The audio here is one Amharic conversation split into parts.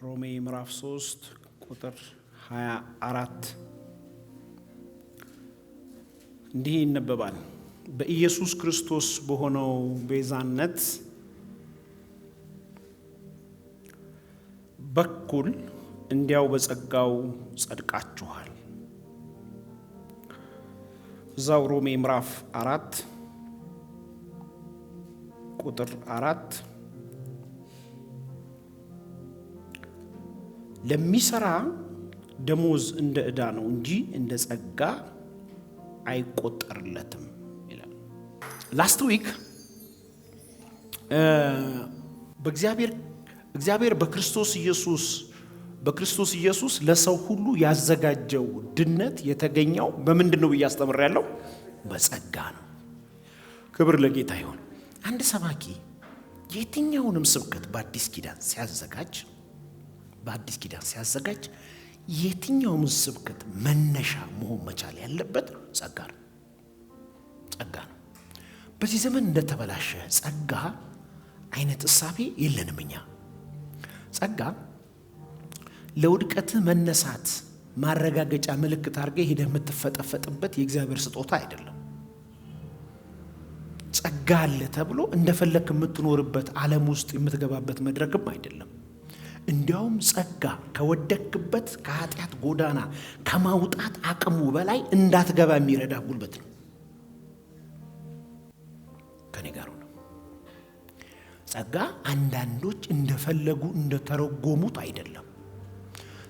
ሮሜ ምዕራፍ 3 ቁጥር 24 እንዲህ ይነበባል። በኢየሱስ ክርስቶስ በሆነው ቤዛነት በኩል እንዲያው በጸጋው ጸድቃችኋል። እዛው ሮሜ ምዕራፍ 4 ቁጥር 4 ለሚሰራ ደሞዝ እንደ ዕዳ ነው እንጂ እንደ ጸጋ አይቆጠርለትም ይላል። ላስት ዊክ እግዚአብሔር በክርስቶስ ኢየሱስ ለሰው ሁሉ ያዘጋጀው ድነት የተገኘው በምንድን ነው ብዬ አስተምሬያለሁ? በጸጋ ነው። ክብር ለጌታ ይሁን። አንድ ሰባኪ የትኛውንም ስብከት በአዲስ ኪዳን ሲያዘጋጅ የትኛውም ስብከት መነሻ መሆን መቻል ያለበት ጸጋ ነው። በዚህ ዘመን እንደተበላሸ ጸጋ አይነት እሳቤ የለንም እኛ። ጸጋ ለውድቀት መነሳት ማረጋገጫ ምልክት አድርገህ ሄደህ የምትፈጠፈጥበት የእግዚአብሔር ስጦታ አይደለም። ጸጋ አለ ተብሎ እንደፈለክ የምትኖርበት ዓለም ውስጥ የምትገባበት መድረክም አይደለም። እንዲያውም ጸጋ ከወደክበት ከኃጢአት ጎዳና ከማውጣት አቅሙ በላይ እንዳትገባ የሚረዳ ጉልበት ነው። ከኔ ጋር ነው። ጸጋ አንዳንዶች እንደፈለጉ እንደተረጎሙት አይደለም።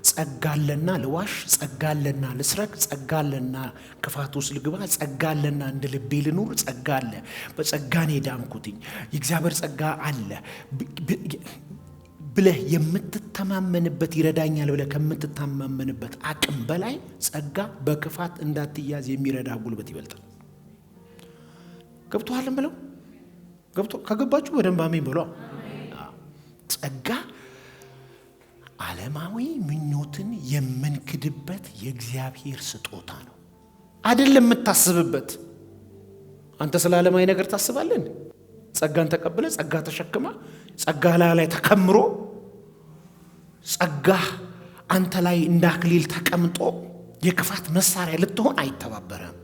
ጸጋ አለና ልዋሽ፣ ጸጋ አለና ልስረቅ፣ ጸጋ አለና ክፋት ውስጥ ልግባ፣ ጸጋ አለና እንደ ልቤ ልኑር፣ ጸጋ አለ፣ በጸጋ ነው የዳንኩትኝ፣ የእግዚአብሔር ጸጋ አለ ብለህ የምትተማመንበት ይረዳኛል ብለህ ከምትተማመንበት አቅም በላይ ጸጋ በክፋት እንዳትያዝ የሚረዳ ጉልበት ይበልጣል። ገብቶሃል ብለው ከገባችሁ በደንብ አሜን በሉ። ጸጋ ዓለማዊ ምኞትን የምንክድበት የእግዚአብሔር ስጦታ ነው። አይደለም የምታስብበት። አንተ ስለ ዓለማዊ ነገር ታስባለህ? ጸጋን ተቀብለ ጸጋ ተሸክማ ጸጋ ላይ ተከምሮ ጸጋ አንተ ላይ እንደ አክሊል ተቀምጦ የክፋት መሳሪያ ልትሆን አይተባበረም።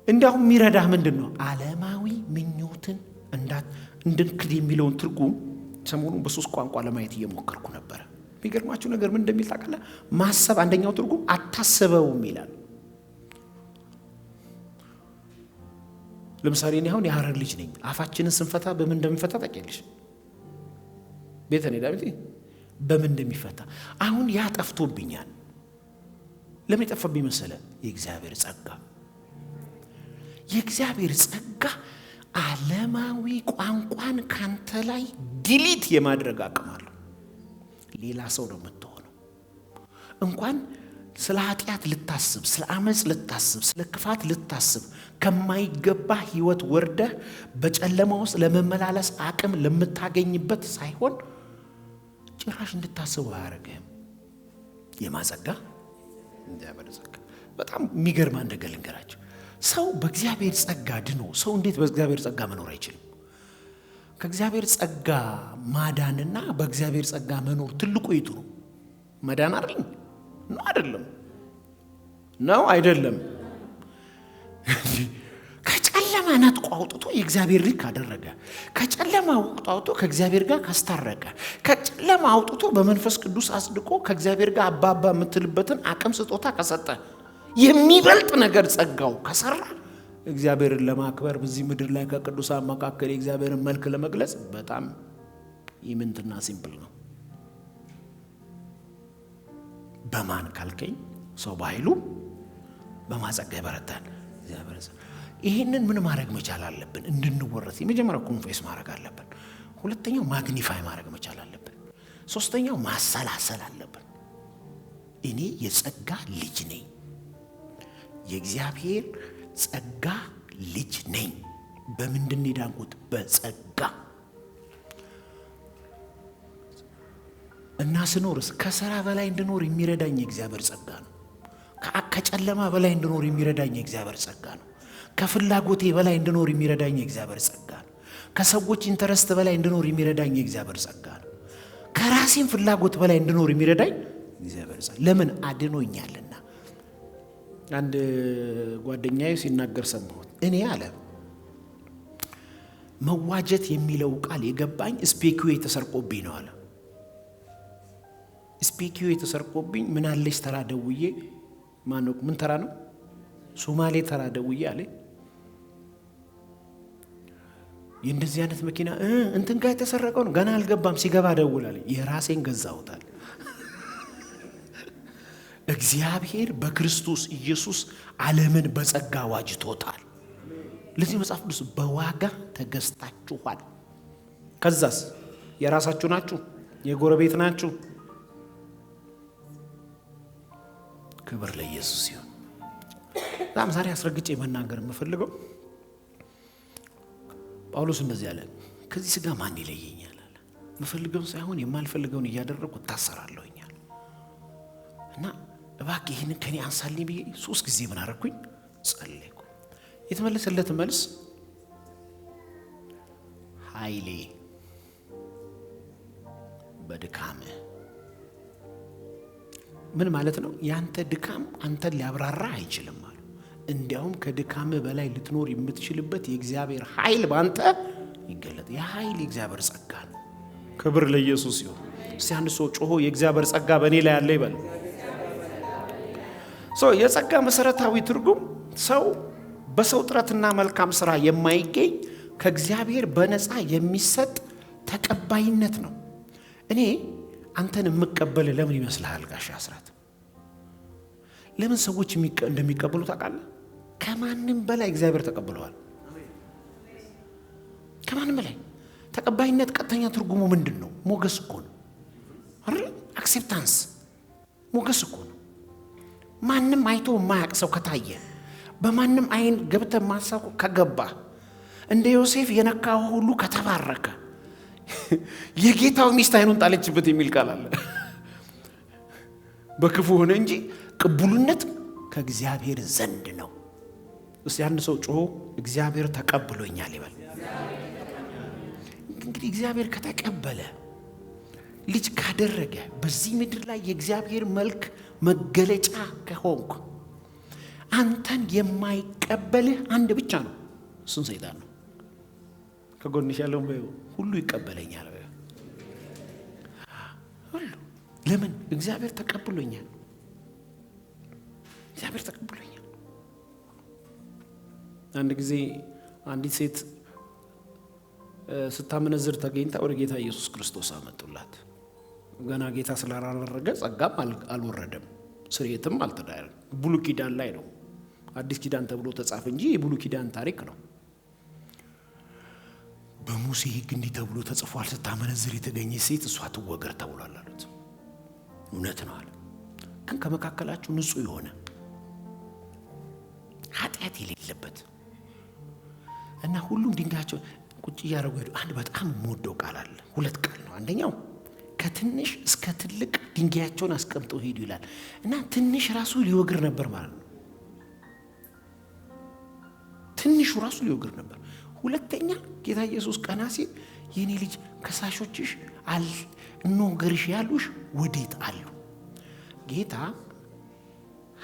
እንዲያውም የሚረዳህ ምንድን ነው? ዓለማዊ ምኞትን እንድንክድ የሚለውን ትርጉም ሰሞኑን በሶስት ቋንቋ ለማየት እየሞከርኩ ነበረ። የሚገርማችሁ ነገር ምን እንደሚል ታውቃለህ? ማሰብ አንደኛው ትርጉም አታስበውም ይላል። ለምሳሌ እኔ አሁን የሐረር ልጅ ነኝ። አፋችንን ስንፈታ በምን እንደምንፈታ ታውቂያለሽ? ቤተ ነኝ ዳዊት በምን እንደሚፈታ አሁን ያ ጠፍቶብኛል። ለምን ጠፋብኝ መሰለ? የእግዚአብሔር ጸጋ ዓለማዊ ቋንቋን ካንተ ላይ ዲሊት የማድረግ አቅም አለው። ሌላ ሰው ነው የምትሆነው። እንኳን ስለ ኃጢአት ልታስብ፣ ስለ አመፅ ልታስብ፣ ስለ ክፋት ልታስብ ከማይገባ ህይወት ወርደህ በጨለማ ውስጥ ለመመላለስ አቅም ለምታገኝበት ሳይሆን ጭራሽ እንድታስቡ አያደርግህም። የማጸጋ በጣም የሚገርም ነገር ልንገራቸው። ሰው በእግዚአብሔር ጸጋ ድኖ ሰው እንዴት በእግዚአብሔር ጸጋ መኖር አይችልም? ከእግዚአብሔር ጸጋ ማዳንና በእግዚአብሔር ጸጋ መኖር ትልቁ የቱ ነው? መዳን አይደለም ነው አይደለም። ከጨለማ ነጥቆ አውጥቶ የእግዚአብሔር ልጅ ካደረገ፣ ከጨለማ አውጥቶ ከእግዚአብሔር ጋር ካስታረቀ፣ ከጨለማ አውጥቶ በመንፈስ ቅዱስ አጽድቆ ከእግዚአብሔር ጋር አባባ የምትልበትን አቅም ስጦታ ከሰጠ፣ የሚበልጥ ነገር ጸጋው ከሰራ እግዚአብሔርን ለማክበር በዚህ ምድር ላይ ከቅዱሳን መካከል የእግዚአብሔርን መልክ ለመግለጽ በጣም ይምንትና ሲምፕል ነው። በማን ካልከኝ ሰው በኃይሉ በማጸጋ ይበረታል። ይህንን ምን ማድረግ መቻል አለብን? እንድንወረስ የመጀመሪያው ኮንፌስ ማድረግ አለብን። ሁለተኛው ማግኒፋይ ማድረግ መቻል አለብን። ሶስተኛው ማሰላሰል አለብን። እኔ የጸጋ ልጅ ነኝ፣ የእግዚአብሔር ጸጋ ልጅ ነኝ። በምንድን የዳንኩት? በጸጋ። እና ስኖርስ ከሥራ በላይ እንድኖር የሚረዳኝ የእግዚአብሔር ጸጋ ነው። ከጨለማ በላይ እንድኖር የሚረዳኝ የእግዚአብሔር ጸጋ ነው። ከፍላጎቴ በላይ እንድኖር የሚረዳኝ የእግዚአብሔር ጸጋ ነው። ከሰዎች ኢንተረስት በላይ እንድኖር የሚረዳኝ የእግዚአብሔር ጸጋ ነው። ከራሴን ፍላጎት በላይ እንድኖር የሚረዳኝ እግዚአብሔር ጸጋ። ለምን? አድኖኛልና። አንድ ጓደኛዬ ሲናገር ሰማሁት። እኔ አለ መዋጀት የሚለው ቃል የገባኝ ስፔኪዮ የተሰርቆብኝ ነው አለ። ስፔኪዮ የተሰርቆብኝ ምን አለች ተራ ደውዬ ማነው ምን ተራ ነው ሶማሌ ተራ ደውዬ አለ የእንደዚህ አይነት መኪና እንትን ጋር የተሰረቀው ነው ገና አልገባም ሲገባ ደውላል። የራሴን ገዛውታል። እግዚአብሔር በክርስቶስ ኢየሱስ ዓለምን በጸጋ ዋጅቶታል። ለዚህ መጽሐፍ ቅዱስ በዋጋ ተገዝታችኋል። ከዛስ የራሳችሁ ናችሁ፣ የጎረቤት ናችሁ። ክብር ለኢየሱስ ይሁን። በጣም ዛሬ አስረግጬ መናገር የምፈልገው ጳውሎስ እንደዚህ አለ፣ ከዚህ ሥጋ ማን ይለየኛል አለ። የምፈልገውን ሳይሆን የማልፈልገውን እያደረግኩ እታሰራለሁኛል። እና እባክህ ይህንን ከኔ አንሳልኝ ብዬ 3 ጊዜ ምን አደረኩኝ? ጸለይኩ። የተመለሰለት መልስ ኃይሌ በድካም። ምን ማለት ነው? ያንተ ድካም አንተን ሊያብራራ አይችልም አሉ። እንዲያውም ከድካም በላይ ልትኖር የምትችልበት የእግዚአብሔር ኃይል ባንተ ይገለጥ። የኃይል የእግዚአብሔር ጸጋ ነው። ክብር ለኢየሱስ ይሁን። እስቲ አንድ ሰው ጮሆ የእግዚአብሔር ጸጋ በእኔ ላይ ያለ ይበል። የጸጋ መሰረታዊ ትርጉም ሰው በሰው ጥረትና መልካም ስራ የማይገኝ ከእግዚአብሔር በነፃ የሚሰጥ ተቀባይነት ነው። እኔ አንተን የምቀበል ለምን ይመስልሃል ጋሽ አስራት? ለምን ሰዎች እንደሚቀበሉ ታውቃለህ? ከማንም በላይ እግዚአብሔር ተቀብለዋል። ከማንም በላይ ተቀባይነት ቀጥተኛ ትርጉሙ ምንድን ነው? ሞገስ እኮ ነው አይደል? አክሴፕታንስ ሞገስ እኮ ነው። ማንም አይቶ የማያውቅ ሰው ከታየ፣ በማንም አይን ገብተ ማሳው ከገባ፣ እንደ ዮሴፍ የነካው ሁሉ ከተባረከ፣ የጌታው ሚስት አይኑን ጣለችበት የሚል ቃል አለ። በክፉ ሆነ እንጂ ቅቡልነት ከእግዚአብሔር ዘንድ ነው። እስቲ አንድ ሰው ጮሆ እግዚአብሔር ተቀብሎኛል ይበል። እንግዲህ እግዚአብሔር ከተቀበለ ልጅ ካደረገ በዚህ ምድር ላይ የእግዚአብሔር መልክ መገለጫ ከሆንኩ አንተን የማይቀበልህ አንድ ብቻ ነው፣ እሱን ሰይጣን ነው። ከጎንሽ ያለውን ሁሉ ይቀበለኛል ሁሉ። ለምን? እግዚአብሔር ተቀብሎኛል። እግዚአብሔር ተቀብሎኛል። አንድ ጊዜ አንዲት ሴት ስታመነዝር ተገኝታ ወደ ጌታ ኢየሱስ ክርስቶስ አመጡላት። ገና ጌታ ስላላረገ ጸጋም አልወረደም፣ ስርየትም አልተዳረም። ብሉይ ኪዳን ላይ ነው። አዲስ ኪዳን ተብሎ ተጻፈ እንጂ የብሉይ ኪዳን ታሪክ ነው። በሙሴ ሕግ እንዲህ ተብሎ ተጽፏል፣ ስታመነዝር የተገኘች ሴት እሷ ትወገር ተብሏል አሉት። እውነት ነው አለ። ግን ከመካከላችሁ ንጹሕ የሆነ ኃጢአት የሌለበት እና ሁሉም ድንጋያቸው ቁጭ እያደረጉ ሄዱ። አንድ በጣም የምወደው ቃል አለ። 2 ቃል ነው። አንደኛው ከትንሽ እስከ ትልቅ ድንጋያቸውን አስቀምጠው ሄዱ ይላል እና ትንሽ ራሱ ሊወግር ነበር ማለት ነው። ትንሹ ራሱ ሊወግር ነበር። ሁለተኛ ጌታ ኢየሱስ ቀና ሲል የኔ ልጅ ከሳሾችሽ እንወግርሽ ያሉሽ ወዴት አሉ? ጌታ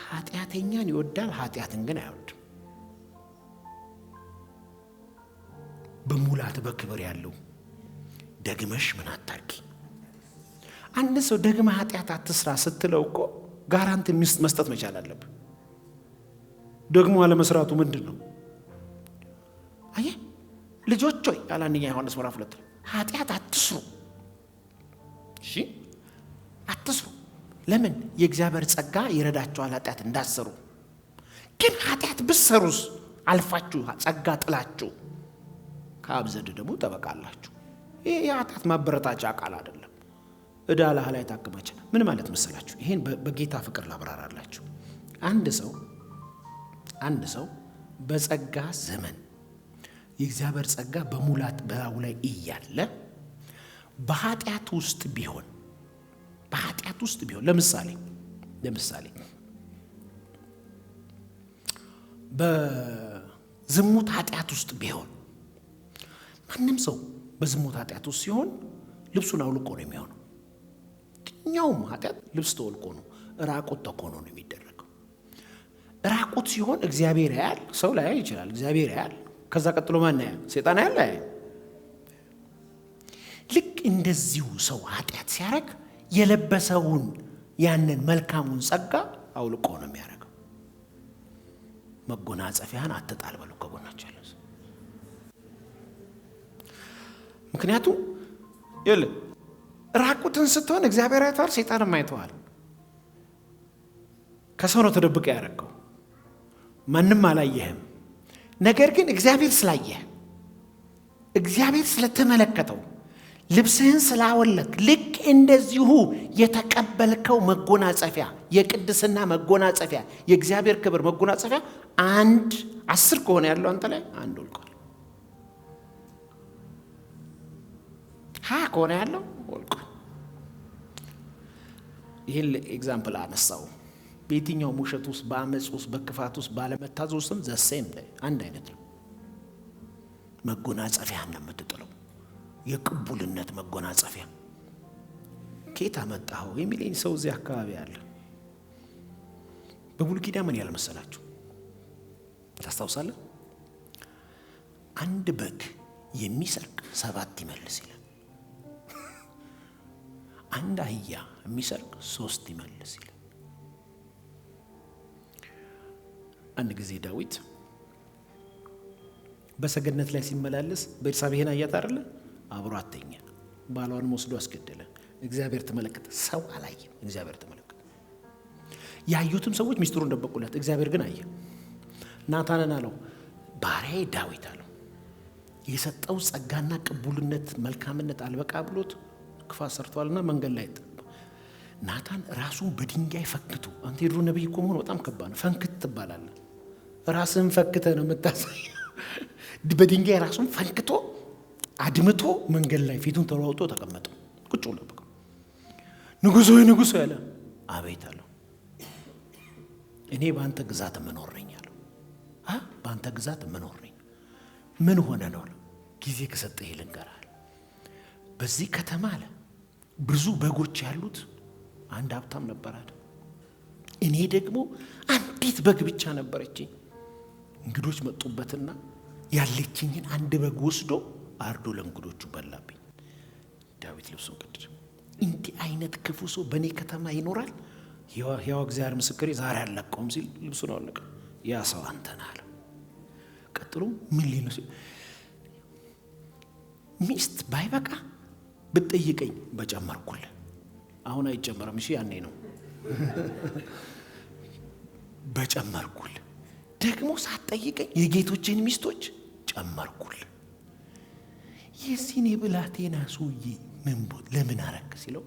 ኃጢአተኛን ይወዳል፣ ኃጢአትን ግን አይወድም። በሙላት በክብር ያለው ደግመሽ ምን አታርጊ። አንድ ሰው ደግመ ኃጢአት አትስራ ስትለው እኮ ጋራንቲ መስጠት መቻል አለብህ። ደግሞ አለመስራቱ ምንድን ነው? አየህ ልጆች ሆይ ያለ 1 ዮሐንስ ምዕራፍ 2 ኃጢአት አትስሩ። እሺ አትስሩ። ለምን? የእግዚአብሔር ጸጋ ይረዳችኋል ኃጢአት እንዳሰሩ። ግን ኃጢአት ብትሰሩስ አልፋችሁ ጸጋ ጥላችሁ ከአብ ዘንድ ደግሞ ተበቃላችሁ። ይሄ የኃጢአት ማበረታቻ ቃል አይደለም። ዕዳ ላይ ታከማች። ምን ማለት መሰላችሁ? ይሄን በጌታ ፍቅር ላብራራላችሁ። አንድ ሰው በጸጋ ዘመን የእግዚአብሔር ጸጋ በሙላት በላዩ ላይ እያለ በኃጢአት ውስጥ ቢሆን ለምሳሌ በዝሙት ኃጢአት ውስጥ ቢሆን፣ ማንም ሰው በዝሙት ኃጢአት ውስጥ ሲሆን ልብሱን አውልቆ ነው የሚሆነው። የትኛውም ኃጢአት ልብስ ተወልቆ ነው፣ ራቁት ተኮኖ ነው የሚደረገው። ራቁት ሲሆን እግዚአብሔር ያያል፣ ሰው ላይ ይችላል፣ እግዚአብሔር ያያል። ከዛ ቀጥሎ ማን ያያል? ሰይጣን ያያል። ልክ እንደዚሁ ሰው ኃጢአት ሲያደርግ የለበሰውን ያንን መልካሙን ጸጋ አውልቆ ነው የሚያደርገው። መጎናጸፊያን አትጣል በሉ ከጎናቸው ያለው። ምክንያቱም ራቁትን ስትሆን እግዚአብሔር አይተዋል፣ ሰይጣንም አይተዋል። ከሰው ነው ተደብቀ ያደረገው፣ ማንም አላየህም። ነገር ግን እግዚአብሔር ስላየህ፣ እግዚአብሔር ስለተመለከተው፣ ልብስህን ስላወለቅ፣ ልክ እንደዚሁ የተቀበልከው መጎናጸፊያ፣ የቅድስና መጎናጸፊያ፣ የእግዚአብሔር ክብር መጎናጸፊያ 10 ከሆነ ያለው አንተ ላይ 1 ወልቋል። 20 ከሆነ ያለው ወልቋል። ይህን ኤግዛምፕል አነሳው። በየትኛው ውሸት ውስጥ፣ በአመፅ ውስጥ፣ በክፋት ውስጥ፣ ባለመታዘዝ ውስጥም ዘሴም አንድ አይነት ነው። መጎናጸፊያ ነው የምትጥለው፣ የቅቡልነት መጎናጸፊያ። ከየት አመጣኸው የሚለኝ ሰው እዚህ አካባቢ አለ። በብሉይ ኪዳን ምን ያለ መሰላችሁ? ታስታውሳለህ? 1 በግ የሚሰርቅ 7 ይመልስ ይላል። 1 አህያ የሚሰርቅ 3 ይመልስ ይላል። አንድ ጊዜ ዳዊት በሰገነት ላይ ሲመላለስ ቤርሳቤህን አያት አይደለ? አብሮ አተኛ፣ ባሏንም ወስዶ አስገደለ። እግዚአብሔር ተመለከተ፣ ሰው አላየም፣ እግዚአብሔር ተመለከተ። ያዩትም ሰዎች ሚስጥሩን ደበቁለት፣ እግዚአብሔር ግን አየ። ናታንን አለው፣ ባሪያዬ ዳዊት አለው፣ የሰጠው ጸጋና ቅቡልነት መልካምነት አልበቃ ብሎት ክፋት ሰርቷልና መንገድ ላይ ናታን ራሱን በድንጋይ ፈክቶ፣ አንተ የድሮ ነብይ እኮ መሆን በጣም ከባድ ነው። ፈንክት ትባላለህ። ራስን ፈክተ ነው የምታሳየው። በድንጋይ ራሱን ፈንክቶ አድምቶ መንገድ ላይ ፊቱን ተሯውጦ ተቀመጠ። ቁጭ ብሎ በቃ ንጉሥ ሆይ ንጉሥ ያለ አቤት አለው። እኔ በአንተ ግዛት መኖር ነኝ አለው። በአንተ ግዛት መኖር ነኝ። ምን ሆነ ነው? ጊዜ ከሰጠህ ልንገርህ። በዚህ ከተማ አለ ብዙ በጎች ያሉት አንድ ሀብታም ነበር አለ። እኔ ደግሞ አንዲት በግ ብቻ ነበረችኝ። እንግዶች መጡበትና ያለችኝን 1 በግ ወስዶ አርዶ ለእንግዶቹ በላብኝ። ዳዊት ልብሱን ቀደደ። እንዲህ አይነት ክፉ ሰው በእኔ ከተማ ይኖራል? ሕያው እግዚአብሔር ምስክሬ ዛሬ አልለቀውም ሲል ልብሱን አወለቀ። ያ ሰው አንተ ነህ አለ። ቀጥሎ ምን ሊል ነው? ሚስት ባይበቃ ብትጠይቀኝ በጨመርኩልህ። አሁን አይጨመርም። እሺ ያኔ ነው በጨመርኩልህ። ደግሞ ሳትጠይቀኝ የጌቶችን ሚስቶች ጨመርኩልህ። የዚህን የብላቴና ሰውዬ ለምን አረክ ሲለው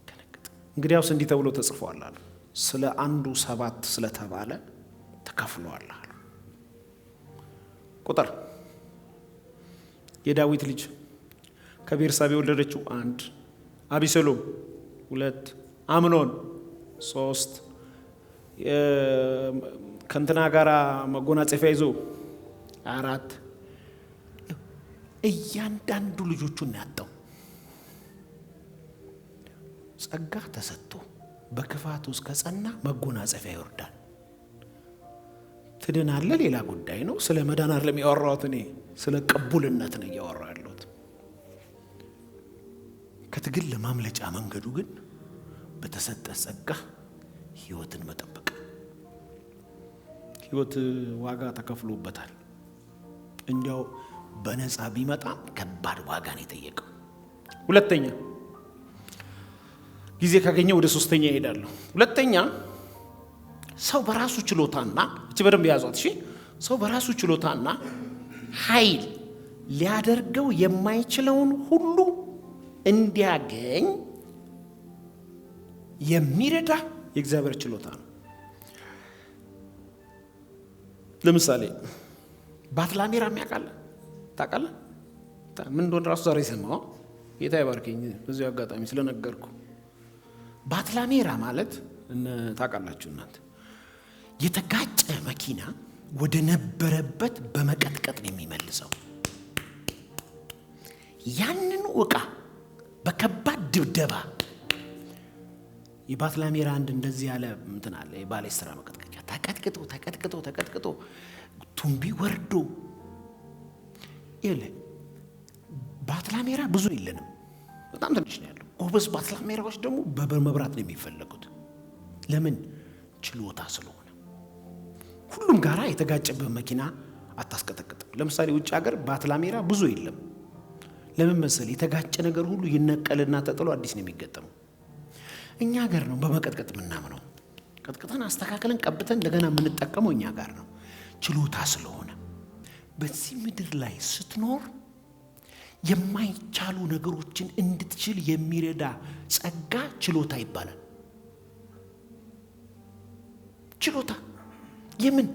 ከነገጠ። እንግዲያውስ እንዲህ ተብሎ ተጽፏል አለ፣ ስለ አንዱ 7 ስለተባለ ተከፍሏል አለ። ቁጥር የዳዊት ልጅ ከቤርሳቤ የወለደችው 1፣ አቢሰሎም 2፣ አምኖን 3፣ ከእንትና ጋራ መጎናጸፊያ ይዞ 4። እያንዳንዱ ልጆቹን ያጣው ጸጋ ተሰጥቶ በክፋት ውስጥ ከጸና መጎናጸፊያ ይወርዳል። ትድናለህ፣ ሌላ ጉዳይ ነው። ስለ መዳን አይደለም ያወራሁት እኔ፣ ስለ ቅቡልነት ነው ያወራሁ ያለሁት። ከትግል ለማምለጫ መንገዱ ግን በተሰጠ ጸጋ ሕይወትን መጠበቅ። ሕይወት ዋጋ ተከፍሎበታል። እንዲያው በነፃ ቢመጣ ከባድ ዋጋ ነው የጠየቀው። ሁለተኛ ጊዜ ካገኘ ወደ 3ኛ እሄዳለሁ። ሁለተኛ ሰው በራሱ ችሎታና እቺ በደንብ ያዟት እሺ። ሰው በራሱ ችሎታና ኃይል ሊያደርገው የማይችለውን ሁሉ እንዲያገኝ የሚረዳ የእግዚአብሔር ችሎታ ነው። ለምሳሌ ባትላሜራ የሚያውቃል ታውቃለህ? ምን እንደሆነ ራሱ ዛሬ ሰማሁ። ጌታ ይባርከኝ በዚህ አጋጣሚ ስለነገርኩ። ባትላሜራ ማለት ታውቃላችሁ እናንተ የተጋጨ መኪና ወደ ነበረበት በመቀጥቀጥ ነው የሚመልሰው። ያንኑ ዕቃ በከባድ ድብደባ የባትላሜራ አንድ እንደዚህ ያለ እንትን አለ። የባሌ ስራ መቀጥቀጫ ተቀጥቅጦ ቱምቢ ወርዶ ይለ ባትላሜራ ብዙ የለንም፣ በጣም ትንሽ ነው ያለው። ጎበዝ ባትላሜራዎች ደግሞ በመብራት ነው የሚፈለጉት። ለምን? ችሎታ ስለሆነ። ሁሉም ጋራ የተጋጨበት መኪና አታስቀጠቅጥም። ለምሳሌ ውጭ ሀገር ባትላሜራ ብዙ የለም። ለምን መሰል? የተጋጨ ነገር ሁሉ ይነቀልና ተጥሎ አዲስ ነው የሚገጠመው። እኛ ጋር ነው በመቀጥቀጥ ምናምነው። ቀጥቅጠን አስተካክለን ቀብተን እንደገና የምንጠቀመው እኛ ጋር ነው፣ ችሎታ ስለሆነ። በዚህ ምድር ላይ ስትኖር የማይቻሉ ነገሮችን እንድትችል የሚረዳ ጸጋ ችሎታ ይባላል። ችሎታ የምን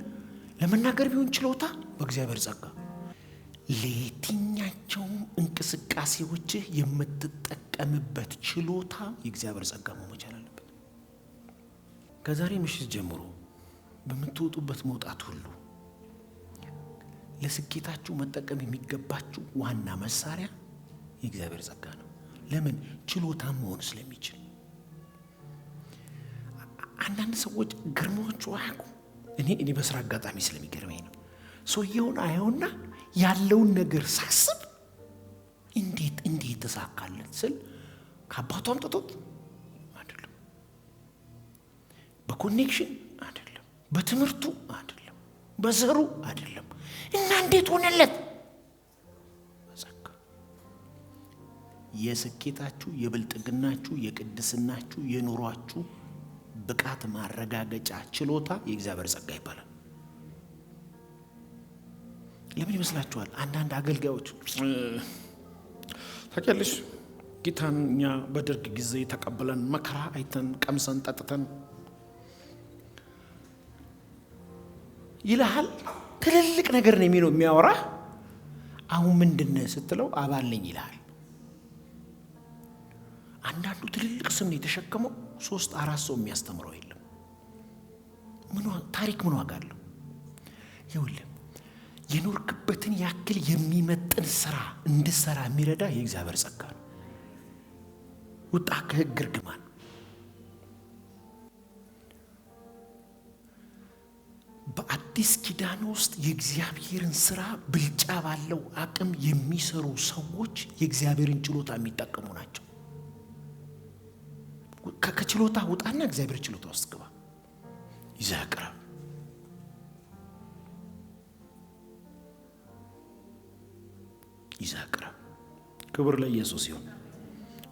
ለመናገር ቢሆን ችሎታ በእግዚአብሔር ጸጋ። ለየትኛቸውም እንቅስቃሴዎች የምትጠቀምበት ችሎታ የእግዚአብሔር ጸጋ መቻል አለበት። ከዛሬ ምሽት ጀምሮ በምትወጡበት መውጣት ሁሉ ለስኬታችሁ መጠቀም የሚገባችሁ ዋና መሳሪያ የእግዚአብሔር ጸጋ ነው። ለምን? ችሎታ መሆን ስለሚችል። አንዳንድ ሰዎች ግርማቸው አያውቁ። እኔ በስራ አጋጣሚ ስለሚገርመኝ ነው። ሰውየውን አየውና ያለውን ነገር ሳስብ እንዴት ተሳካለት ስል ከአባቱ አምጥቶት አይደለም፣ በኮኔክሽን አይደለም፣ በትምህርቱ አይደለም፣ በዘሩ አይደለም። እና እንዴት ሆነለት? ጸጋ። የስኬታችሁ፣ የብልጥግናችሁ፣ የቅድስናችሁ፣ የኑሯችሁ ብቃት ማረጋገጫ ችሎታ የእግዚአብሔር ጸጋ ይባላል። ለምን ይመስላችኋል? አንዳንድ አገልጋዮች ታውቂያለሽ፣ ጌታን እኛ በደርግ ጊዜ ተቀበለን መከራ አይተን ቀምሰን ጠጥተን ይልሃል። ትልልቅ ነገር ነው የሚያወራ። አሁን ምንድነው ስትለው አባል ነኝ ይልሃል። አንዳንዱ ትልልቅ ስም የተሸከመው 3-4 ሰው የሚያስተምረው የለም። ታሪክ ምን ዋጋ አለው? ይኸውልህ የኖርክበትን ያክል የሚመጥን ስራ እንድሰራ የሚረዳ የእግዚአብሔር ጸጋ ነው። ውጣ ከሕግ እርግማን። በአዲስ ኪዳን ውስጥ የእግዚአብሔርን ስራ ብልጫ ባለው አቅም የሚሰሩ ሰዎች የእግዚአብሔርን ችሎታ የሚጠቀሙ ናቸው። ከችሎታ ውጣና እግዚአብሔር ችሎታ ውስጥ ግባ። ይዘቅራብ ይዘቅራብ። ክብር ለኢየሱስ ይሁን።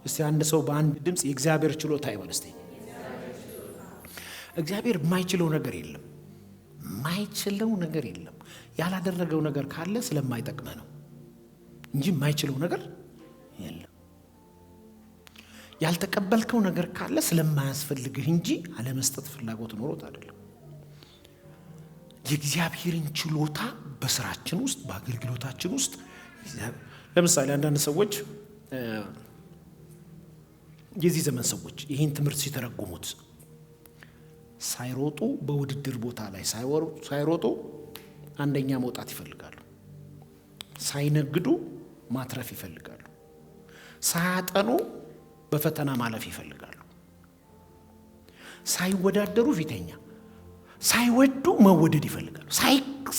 እስቲ አንድ ሰው በአንድ ድምፅ የእግዚአብሔር ችሎታ ይበል እስቲ። እግዚአብሔር የማይችለው ነገር የለም። የማይችለው ነገር የለም። ያላደረገው ነገር ካለ ስለማይጠቅመህ ነው እንጂ የማይችለው ነገር የለም። ያልተቀበልከው ነገር ካለ ስለማያስፈልግህ እንጂ አለመስጠት ፍላጎት ኖሮት አይደለም። የእግዚአብሔርን ችሎታ በስራችን ውስጥ በአገልግሎታችን ውስጥ ለምሳሌ አንዳንድ ሰዎች የዚህ ዘመን ሰዎች ይህን ትምህርት ሲተረጉሙት ሳይሮጡ በውድድር ቦታ ላይ ሳይሮጡ አንደኛ መውጣት ይፈልጋሉ። ሳይነግዱ ማትረፍ ይፈልጋሉ። ሳያጠኑ በፈተና ማለፍ ይፈልጋሉ። ሳይወዳደሩ ፊተኛ፣ ሳይወዱ መወደድ ይፈልጋሉ።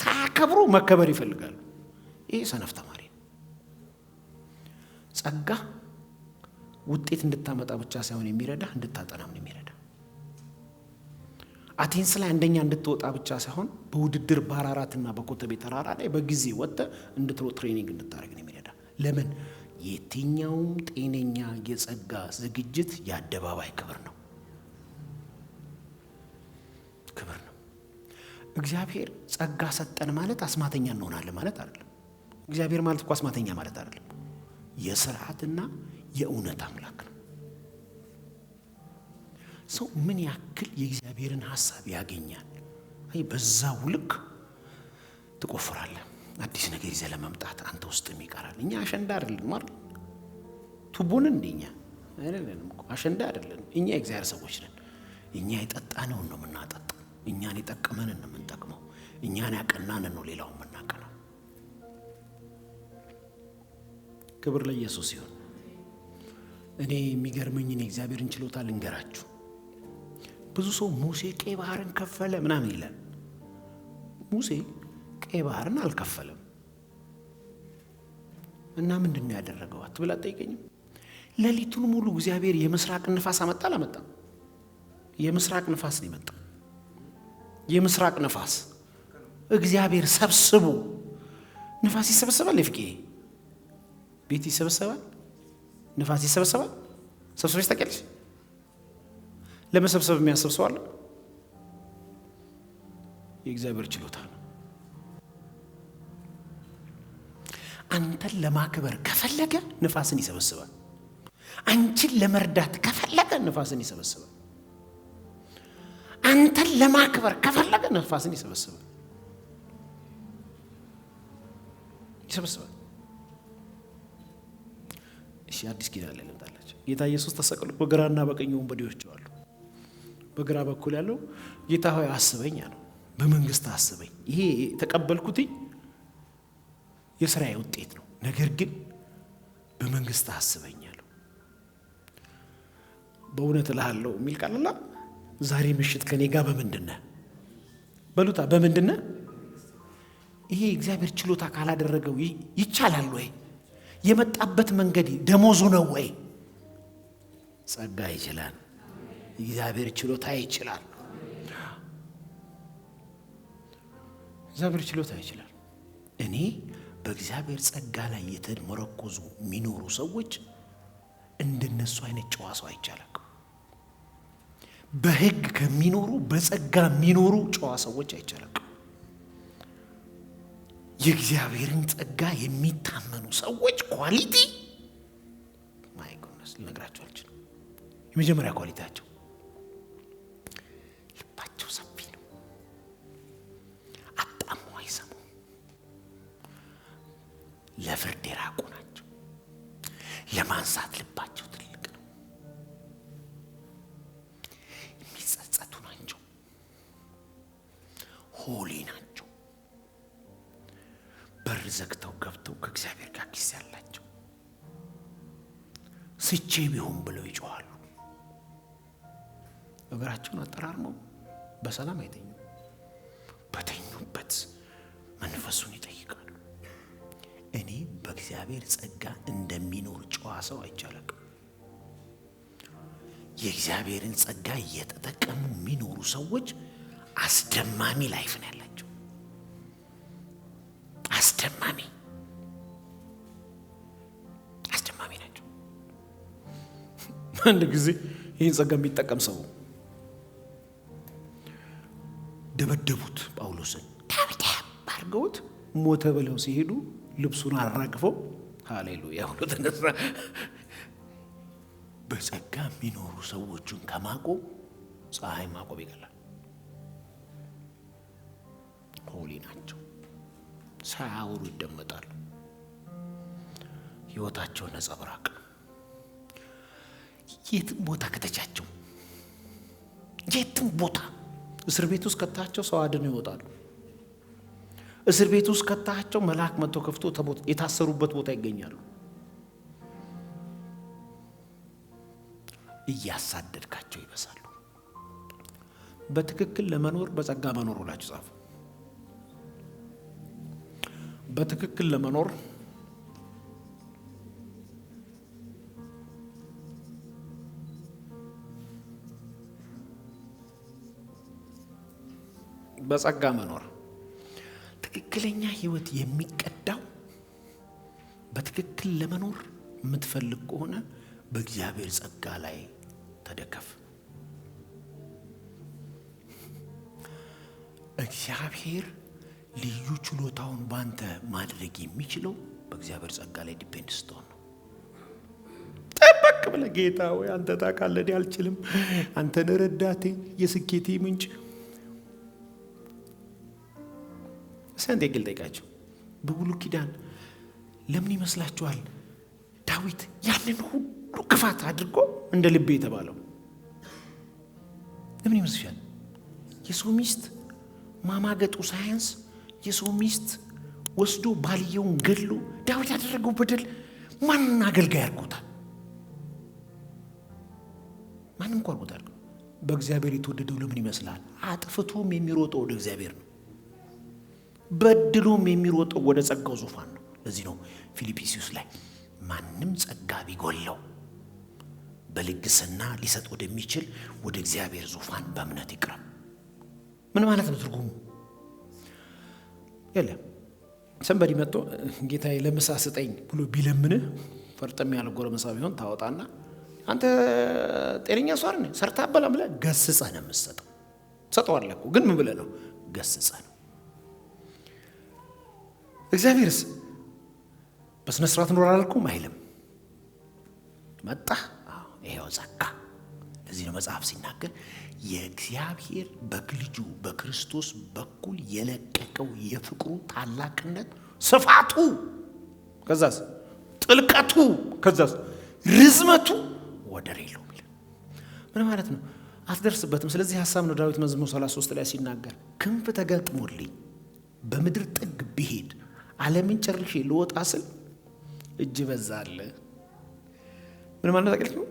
ሳያከብሩ መከበር ይፈልጋሉ። ይሄ ሰነፍ ተማሪ ነው። ጸጋ ውጤት እንድታመጣ ብቻ ሳይሆን የሚረዳ እንድታጠናም ነው የሚረዳ። አቴንስ ላይ አንደኛ እንድትወጣ ብቻ ሳይሆን በውድድር በአራራትና በኮተቤ ተራራ ላይ በጊዜ ወጥተህ እንድትሮጥ ትሬኒንግ እንድታደርግ ነው የሚረዳ። ለምን? የትኛውም ጤነኛ የጸጋ ዝግጅት የአደባባይ ክብር ነው። ክብር ነው። እግዚአብሔር ጸጋ ሰጠን ማለት አስማተኛ እንሆናለን ማለት አይደለም። እግዚአብሔር ማለት እኮ አስማተኛ ማለት አይደለም። የሥርዓትና የእውነት አምላክ ነው። ሰው ምን ያክል የእግዚአብሔርን ሐሳብ ያገኛል? በዛው ልክ ትቆፍራለህ። አዲስ ነገር ይዘህ ለመምጣት አንተ ውስጥም ይቀራል። እኛ አሸንዳ አይደለን ማለት ቱቦን እንደኛ አይደለንም። አሸንዳ አይደለን። እኛ የእግዚአብሔር ሰዎች ነን። እኛ የጠጣነውን ነው የምናጠጣው። እኛን የጠቀመንን ነው የምንጠቅመው። እኛን ያቀናንን ነው ሌላው የምናቀናው። ክብር ለኢየሱስ ይሁን። እኔ የሚገርመኝን የእግዚአብሔርን ችሎታ ልንገራችሁ። ብዙ ሰው ሙሴ ቀይ ባህርን ከፈለ ምናምን ይላል። ሙሴ ቀይ ባህርን አልከፈለም። እና ምንድነው ያደረገው አትብላ ጠይቀኝም። ሌሊቱን ሙሉ እግዚአብሔር የምስራቅ ንፋስ አመጣ አላመጣም? የምስራቅ ንፋስ ነው የመጣው። የምስራቅ ንፋስ እግዚአብሔር ሰብስቡ። ንፋስ ይሰበሰባል። ለፍቄ ቤት ይሰበሰባል። ንፋስ ይሰበሰባል። ሰብስበሽ ታውቂያለሽ? ለመሰብሰብ የሚያስብ ሰው አለ? የእግዚአብሔር ችሎታ ነው። አንተን ለማክበር ከፈለገ ንፋስን ይሰበስባል። አንቺን ለመርዳት ከፈለገ ንፋስን ይሰበስባል። አንተን ለማክበር ከፈለገ ንፋስን ይሰበስባል። እሺ አዲስ ኪዳን ላይ ልምጣላችሁ። ጌታ ኢየሱስ ተሰቅሎ በግራና በቀኝ ወንበዴዎች አሉ። በግራ በኩል ያለው ጌታ ሆይ አስበኝ አለው። በመንግስት አስበኝ። ይሄ ተቀበልኩት የሥራዬ ውጤት ነው። ነገር ግን በመንግስት አስበኝ አለው። በእውነት እልሃለሁ የሚል ቃል አለ። ዛሬ ምሽት ከኔ ጋር በምንድነው በሉታ? በምንድነው? ይሄ እግዚአብሔር ችሎታ ካላደረገው ይቻላል ወይ? የመጣበት መንገድ ደሞዙ ነው ወይ? ጸጋ ይችላል። እግዚአብሔር ችሎታ ይችላል። እግዚአብሔር ችሎታ ይችላል። እኔ በእግዚአብሔር ጸጋ ላይ የተመረኮዙ የሚኖሩ ሰዎች እንደነሱ አይነት ጨዋ ሰው አይቻልም። በሕግ ከሚኖሩ በጸጋ የሚኖሩ ጨዋ ሰዎች አይቻልም። የእግዚአብሔርን ጸጋ የሚታመኑ ሰዎች ኳሊቲ ማይ ጎድነስ ልነግራችሁ አልችልም። የመጀመሪያ ኳሊቲያቸው ልባቸው ሰፊ ነው። አጣሙ አይሰሙ። ለፍርድ የራቁ ናቸው። ለማንሳት ልባቸው ትልቅ ነው። የሚጸጸቱ ናቸው። ሆሊ ናቸው። በር ዘግተው ገብተው ከእግዚአብሔር ጋር ኪስ ያላቸው ስቼ ቢሆን ብለው ይጮኻሉ። እግራቸውን አጠራርመው በሰላም አይተኙም። በተኙበት መንፈሱን ይጠይቃሉ። እኔ በእግዚአብሔር ጸጋ እንደሚኖር ጨዋ ሰው አይቻልም። የእግዚአብሔርን ጸጋ እየተጠቀሙ የሚኖሩ ሰዎች አስደማሚ ላይፍ ነው ያላቸው። አስደማሚ ናቸው። አንድ ጊዜ ይህን ጸጋ የሚጠቀም ሰው ደበደቡት። ጳውሎስን ደብደብ አድርገውት ሞተ ብለው ሲሄዱ ልብሱን አራግፈው ሃሌሉያ ብሎ ተነሳ። በጸጋ የሚኖሩ ሰዎችን ከማቆም ፀሐይ ማቆም ይቀላል። ሆሊ ናቸው። ሳያወሩ ይደመጣሉ። ሕይወታቸው ነጸብራቅ። የትም ቦታ ከተቻቸው የትም ቦታ እስር ቤት ውስጥ ከታቸው ሰው አድነው ይወጣሉ። እስር ቤት ውስጥ ከታቸው መልአክ መጥቶ ከፍቶ የታሰሩበት ቦታ ይገኛሉ። እያሳደድካቸው ይበሳሉ። በትክክል ለመኖር በጸጋ መኖር ብላችሁ ጻፉ። በትክክል ለመኖር በጸጋ መኖር። ትክክለኛ ህይወት የሚቀዳው በትክክል ለመኖር የምትፈልግ ከሆነ በእግዚአብሔር ጸጋ ላይ ተደገፍ። እግዚአብሔር ልዩ ችሎታውን ባንተ ማድረግ የሚችለው በእግዚአብሔር ጸጋ ላይ ዲፔንድ ስትሆን ነው። ጠበቅ ብለህ ጌታ ወይ አንተ ታውቃለህ፣ እኔ አልችልም፣ አንተ ነህ ረዳቴ፣ የስኬቴ ምንጭ። ሰንዴ ግል ጠይቃቸው። በብሉይ ኪዳን ለምን ይመስላችኋል ዳዊት ያንን ሁሉ ክፋት አድርጎ እንደ ልቤ የተባለው? ለምን ይመስልሻል? የሰው ሚስት ማማገጡ ሳያንስ የሰው ሚስት ወስዶ ባልየውን ገድሎ ዳዊት ያደረገው በደል ማንን አገልጋይ አድርጎታል? ማንም እንኳን አድርጎታል? በእግዚአብሔር የተወደደው ለምን ይመስላል? አጥፍቶም የሚሮጠው ወደ እግዚአብሔር ነው። በድሎም የሚሮጠው ወደ ጸጋው ዙፋን ነው። ለዚህ ነው ፊልጵስዩስ ላይ ማንም ጸጋ ቢጎለው በልግስና ሊሰጥ ወደሚችል ወደ እግዚአብሔር ዙፋን በእምነት ይቅረብ። ምን ማለት ነው ትርጉሙ? የለም ሰንበዲ መጥቶ ጌታዬ ለምሳ ስጠኝ ብሎ ቢለምንህ ፈርጠም ያለ ጎረምሳ ቢሆን ታወጣና አንተ ጤነኛ ሰው አይደል ሰርታ አበላም ብለህ ገስጸህ ነው የምትሰጠው። ሰጠዋለህ እኮ ግን ምን ብለህ ነው? ገስጸህ ነው። እግዚአብሔርስ በስነ ስርዓት ኖር አላልኩም አይልም። መጣ ይሄው ጸጋ። ለዚህ ነው መጽሐፍ ሲናገር የእግዚአብሔር በልጁ በክርስቶስ በኩል የለቀቀው የፍቅሩ ታላቅነት ስፋቱ፣ ከዛስ ጥልቀቱ፣ ከዛስ ርዝመቱ ወደር የለውም። ምን ማለት ነው? አትደርስበትም። ስለዚህ ሐሳብ ነው ዳዊት መዝሙር 33 ላይ ሲናገር ክንፍ ተገጥሞልኝ በምድር ጥግ ብሄድ ዓለምን ጨርሼ ልወጣ ስል እጅ በዛለ። ምን ማለት ነው?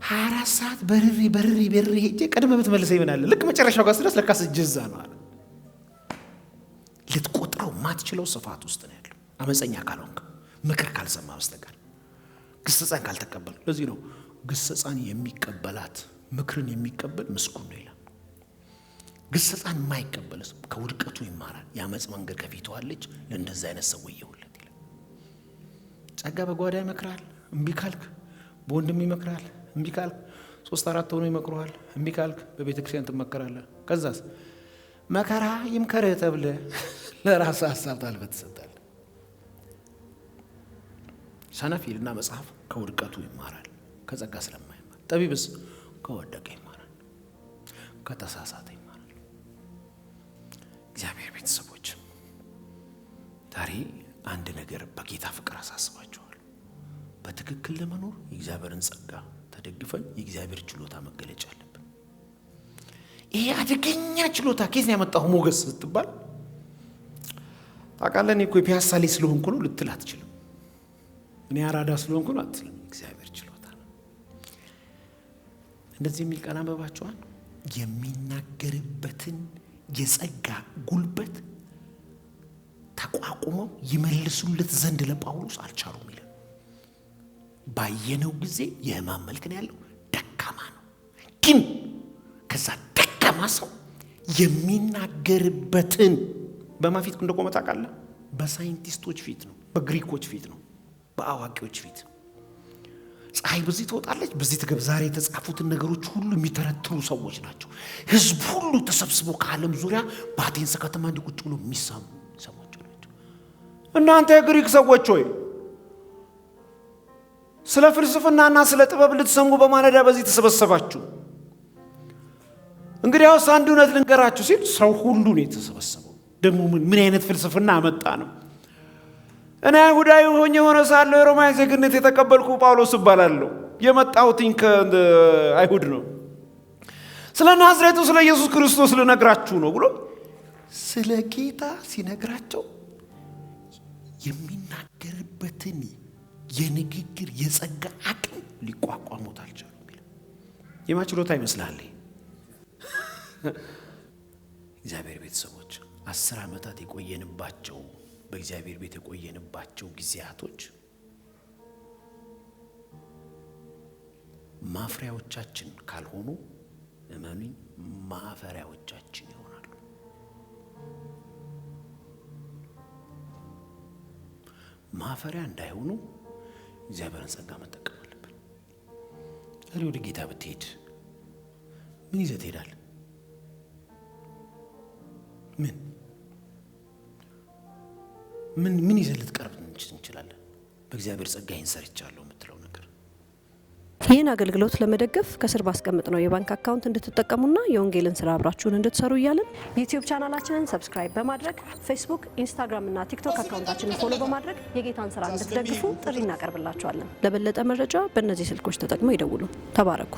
24 ሰዓት በርሪ ሄጄ ቀድመ ብትመልሰኝ ምን አለ? ልክ መጨረሻው ጋር ስለስ ለካስ እጅዛ ነው አለ። ልትቆጥረው ማትችለው ስፋት ውስጥ ነው ያለው። አመፀኛ ካልሆንክ፣ ምክር ካልሰማ በስተቀር፣ ግስጻን ካልተቀበል። ለዚህ ነው ግስጻን የሚቀበላት ምክርን የሚቀበል ምስጉን ነው ይላል። ግስጻን የማይቀበልስ ከውድቀቱ ይማራል። የአመፅ መንገድ ከፊቱ አለች፣ ለእንደዚህ አይነት ሰው ይውለት ይላል። ጸጋ በጓዳ ይመክራል፣ እምቢ ካልክ በወንድም ይመክራል፣ እምቢ ካልክ 3-4 ሆኖ ይመክሩሃል፣ እምቢ ካልክ በቤተ ክርስቲያን ትመከራለህ። ከዛስ መከራ ይምከርህ ተብለህ ለራስህ ሐሳብ ታልፈህ ትሰጣለህ። ሰነፍ ይልና መጽሐፍ ከውድቀቱ ይማራል፣ ከጸጋ ስለማይማር። ጠቢብስ ከወደቀ ይማራል፣ ከተሳሳተ ይማራል። እግዚአብሔር ቤተሰቦች ዛሬ አንድ ነገር በጌታ ፍቅር አሳስባችኋል። በትክክል ለመኖር የእግዚአብሔርን ጸጋ ተደግፈን የእግዚአብሔር ችሎታ መገለጫ አለብን። ይሄ አደገኛ ችሎታ ከየት ነው ያመጣው ሞገስ ስትባል ታውቃለህ? እኔ እኮ የፒያሳ ላይ ስለሆንኩ ነው ልትል አትችልም። እኔ አራዳ ስለሆንኩ ነው አትልም። እግዚአብሔር ችሎታ ነው። እንደዚህ የሚል ቃል አንብባችኋል? የሚናገርበትን የጸጋ ጉልበት ተቋቁመው ይመልሱለት ዘንድ ለጳውሎስ አልቻሉም ይላል። ባየነው ጊዜ የሕማም መልክ ነው ያለው፣ ደካማ ነው። ግን ከዛ ደካማ ሰው የሚናገርበትን በማን ፊት እንደቆመ ታውቃለህ? በሳይንቲስቶች ፊት ነው፣ በግሪኮች ፊት ነው፣ በአዋቂዎች ፊት። ፀሐይ በዚህ ትወጣለች፣ በዚህ ትገብ። ዛሬ የተጻፉትን ነገሮች ሁሉ የሚተረትሩ ሰዎች ናቸው። ህዝብ ሁሉ ተሰብስቦ ከዓለም ዙሪያ በአቴንስ ከተማ እንዲቁጭ ብሎ የሚሰሙ ሰዎች ናቸው። እናንተ የግሪክ ሰዎች ሆይ ስለ ፍልስፍናና ስለ ጥበብ ልትሰሙ በማለዳ በዚህ ተሰበሰባችሁ። እንግዲያውስ አንድ እውነት ልንገራችሁ ሲል ሰው ሁሉ ነው የተሰበሰበው። ደግሞ ምን አይነት ፍልስፍና አመጣ ነው? እኔ አይሁዳዊ ሆኜ ሆነ ሳለሁ የሮማዊ ዜግነት የተቀበልኩ ጳውሎስ እባላለሁ። የመጣሁትኝ ከአይሁድ ነው። ስለ ናዝሬቱ ስለ ኢየሱስ ክርስቶስ ልነግራችሁ ነው ብሎ ስለ ጌታ ሲነግራቸው የሚናገርበትን የንግግር የጸጋ አቅም ሊቋቋሙት አልቻሉም። የማን ችሎታ ይመስላል? እግዚአብሔር ቤተሰቦች 10 ዓመታት የቆየንባቸው በእግዚአብሔር ቤት የቆየንባቸው ጊዜያቶች ማፍሪያዎቻችን ካልሆኑ እመኑኝ ማፈሪያዎቻችን ይሆናሉ። ማፈሪያ እንዳይሆኑ እግዚአብሔርን ጸጋ መጠቀም አለብን። ዛሬ ወደ ጌታ ብትሄድ ምን ይዘህ ትሄዳለህ? ምን ይዘህ ልትቀርብ እንችላለን? በእግዚአብሔር ጸጋ ይህን ሰርቻለሁ የምትለው ነገር። ይህን አገልግሎት ለመደገፍ ከስር ባስቀምጥነው የባንክ አካውንት እንድትጠቀሙና የወንጌልን ስራ አብራችሁን እንድትሰሩ እያልን ዩቲዩብ ቻናላችንን ሰብስክራይብ በማድረግ ፌስቡክ፣ ኢንስታግራም እና ቲክቶክ አካውንታችንን ፎሎ በማድረግ የጌታን ስራ እንድትደግፉ ጥሪ እናቀርብላችኋለን። ለበለጠ መረጃ በእነዚህ ስልኮች ተጠቅመው ይደውሉ። ተባረኩ።